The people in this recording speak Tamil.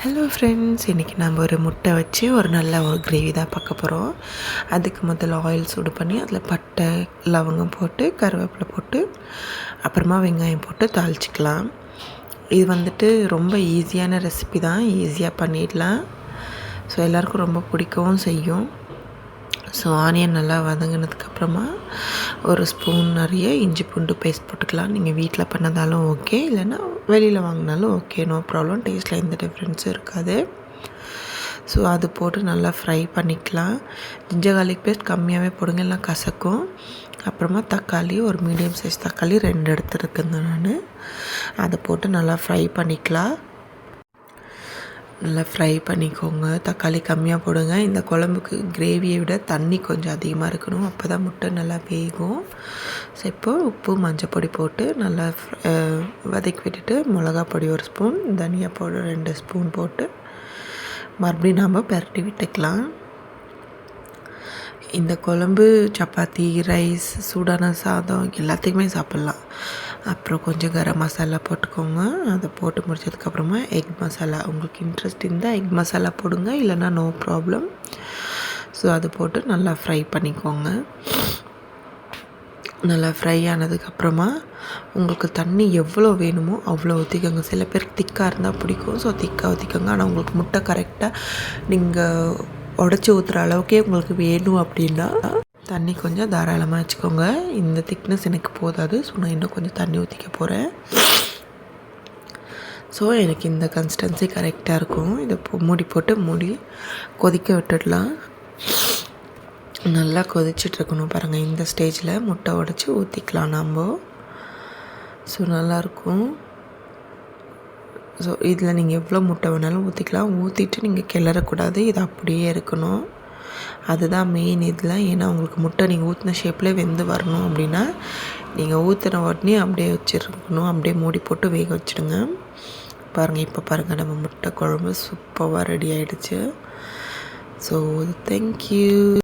ஹலோ ஃப்ரெண்ட்ஸ், இன்றைக்கி நம்ம ஒரு முட்டை வச்சு ஒரு நல்ல ஒரு கிரேவி தான் பார்க்க போகிறோம். அதுக்கு முதல்ல ஆயில் சூடு பண்ணி அதில் பட்டை லவங்கம் போட்டு கருவேப்பிலை போட்டு அப்புறமா வெங்காயம் போட்டு தாளிச்சிக்கலாம். இது வந்துட்டு ரொம்ப ஈஸியான ரெசிபி தான், ஈஸியாக பண்ணிடலாம். ஸோ எல்லாேருக்கும் ரொம்ப பிடிக்கவும் செய்யும். ஸோ ஆனியன் நல்லா வதங்கினதுக்கப்புறமா ஒரு ஸ்பூன் நிறைய இஞ்சி பூண்டு பேஸ்ட் போட்டுக்கலாம். நீங்கள் வீட்டில் பண்ணதாலும் ஓகே, இல்லைன்னா வெளியில் வாங்கினாலும் ஓகே, நோ ப்ராப்ளம். டேஸ்ட்டில் எந்த டிஃப்ரென்ஸும் இருக்காது. ஸோ அது போட்டு நல்லா ஃப்ரை பண்ணிக்கலாம். ஜிஞ்சர் கார்லிக் பேஸ்ட் கம்மியாகவே போடுங்க, எல்லாம் கசக்கும். அப்புறமா தக்காளி, ஒரு மீடியம் சைஸ் தக்காளி 2 எடுத்துருக்குங்க நான். அதை போட்டு நல்லா ஃப்ரை பண்ணிக்கலாம். நல்லா ஃப்ரை பண்ணிக்கோங்க. தக்காளி கம்மியாக போடுங்க. இந்த குழம்புக்கு கிரேவியை விட தண்ணி கொஞ்சம் அதிகமாக இருக்கணும், அப்போ தான் முட்டை நல்லா வேகும். ஸோ இப்போது உப்பு மஞ்சள் பொடி போட்டு நல்லா வதக்கி விட்டுட்டு மிளகா பொடி 1 ஸ்பூன், தனியா பவுடர் 2 ஸ்பூன் போட்டு மறுபடியும் நாம் பரட்டி விட்டுக்கலாம். இந்த குழம்பு சப்பாத்தி, ரைஸ், சூடான சாதம் எல்லாத்துக்குமே சாப்பிட்லாம். அப்புறம் கொஞ்சம் கரம் மசாலா போட்டுக்கோங்க. அதை போட்டு முடிச்சதுக்கப்புறமா எக் மசாலா, உங்களுக்கு இன்ட்ரெஸ்ட் இருந்தால் எக் மசாலா போடுங்க, இல்லைன்னா நோ ப்ராப்ளம். ஸோ அது போட்டு நல்லா ஃப்ரை பண்ணிக்கோங்க. நல்லா ஃப்ரை ஆனதுக்கப்புறமா உங்களுக்கு தண்ணி எவ்வளோ வேணுமோ அவ்வளோ ஊற்றிக்கோங்க. சில பேருக்கு திக்காக இருந்தால் பிடிக்கும், ஸோ திக்காக ஊற்றிக்கோங்க. ஆனால் உங்களுக்கு முட்டை கரெக்டாக நீங்கள் உடச்சி ஊற்றுற அளவுக்கே உங்களுக்கு வேணும் அப்படின்னா தண்ணி கொஞ்சம் தாராளமாக வச்சுக்கோங்க. இந்த திக்னஸ் எனக்கு போதாது, ஸோ நான் இன்னும் கொஞ்சம் தண்ணி ஊற்றிக்க போகிறேன். ஸோ எனக்கு இந்த கன்சிஸ்டன்சி கரெக்டாக இருக்கும். இதை மூடி போட்டு கொதிக்க விட்டுடலாம். நல்லா கொதிச்சிட்ருக்கணும் பாருங்கள். இந்த ஸ்டேஜில் முட்டை உடச்சி ஊற்றிக்கலாம் நம்ம. ஸோ நல்லாயிருக்கும். ஸோ இதில் நீங்கள் எவ்வளோ முட்டை வேணாலும் ஊற்றிக்கலாம். ஊற்றிட்டு நீங்கள் கிளறக்கூடாது, இது அப்படியே இருக்கணும். அதுதான் மெயின் இதில். ஏன்னா உங்களுக்கு முட்டை நீங்கள் ஊற்றின ஷேப்லேயே வெந்து வரணும் அப்படின்னா நீங்கள் ஊற்றின உடனே அப்படியே வச்சுருக்கணும். அப்படியே மூடி போட்டு வேக வச்சுடுங்க. பாருங்கள், இப்போ பாருங்கள், நம்ம முட்டை குழம்பு சூப்பராக ரெடி ஆகிடுச்சு. So thank you.